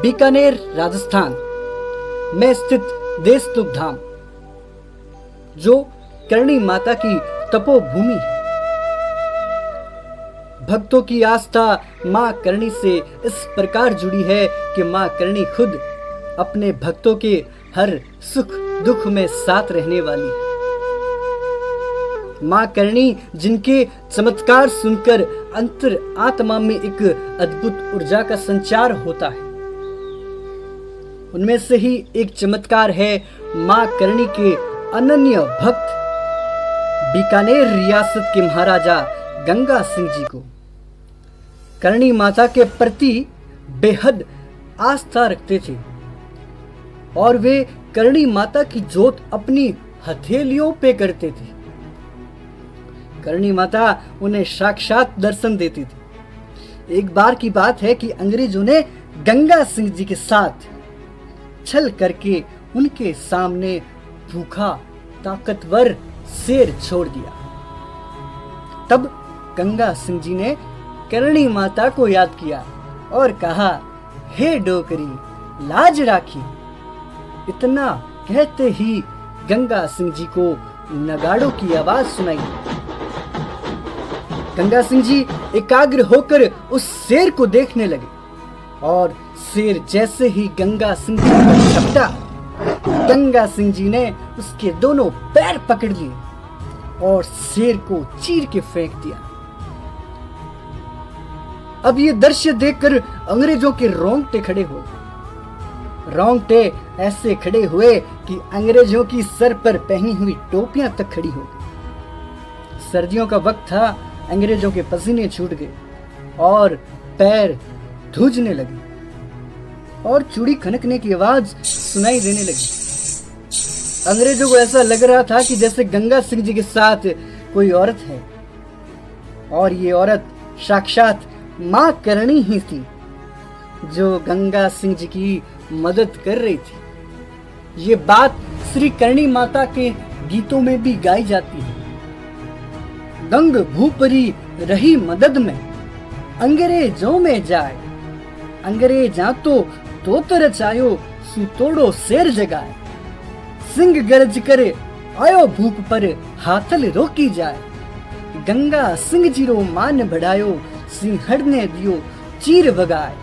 बीकानेर राजस्थान में स्थित देवस्तूप धाम, जो करणी माता की तपोभूमि है। भक्तों की आस्था मां करणी से इस प्रकार जुड़ी है कि मां करणी खुद अपने भक्तों के हर सुख दुख में साथ रहने वाली है। मां करणी जिनके चमत्कार सुनकर अंतर आत्मा में एक अद्भुत ऊर्जा का संचार होता है, उनमें से ही एक चमत्कार है मां करणी के अनन्य भक्त बीकानेर रियासत के महाराजा गंगा सिंह जी को करणी माता के प्रति बेहद आस्था रखते थे और वे करणी माता की जोत अपनी हथेलियों पे करते थे। करणी माता उन्हें साक्षात दर्शन देती थी। एक बार की बात है कि अंग्रेजों ने गंगा सिंह जी के साथ छल करके उनके सामने भूखा ताकतवर शेर छोड़ दिया। तब गंगा सिंह जी ने करणी माता को याद किया और कहा, हे डोकरी लाज राखी। इतना कहते ही गंगा सिंह जी को नगाड़ों की आवाज सुनाई। गंगा सिंह जी एकाग्र होकर उस शेर को देखने लगे और शेर जैसे ही गंगा सिंह जी पर झपटा, गंगा सिंह जी ने उसके दोनों पैर पकड़ लिए और शेर को चीर के फेंक दिया। अब ये दृश्य देखकर अंग्रेजों के रोंगटे खड़े हो गए। रोंगटे ऐसे खड़े हुए कि अंग्रेजों की सर पर पहनी हुई टोपियां तक खड़ी हो गई। सर्दियों का वक्त था, अंग्रेजों के पसीने छूट गए और पैर धुजने लगे और चूड़ी खनकने की आवाज सुनाई देने लगी। अंग्रेजों को ऐसा लग रहा था कि जैसे गंगा सिंह जी के साथ कोई औरत है और ये औरत साक्षात मां करणी ही थी, जो गंगा सिंह जी की मदद कर रही थी। ये बात श्री करणी माता के गीतों में भी गाई जाती है। गंग भूपरी रही मदद में, अंग्रेजों में जाए, अंग्रेजा तो रचायो सुतोड़ो शेर जगाए। सिंह गरज करे आयो भूप पर हाथल रोकी जाए। गंगा सिंह जीरो मान बढ़ायो, सिंहड़ ने दियो चीर भगाए।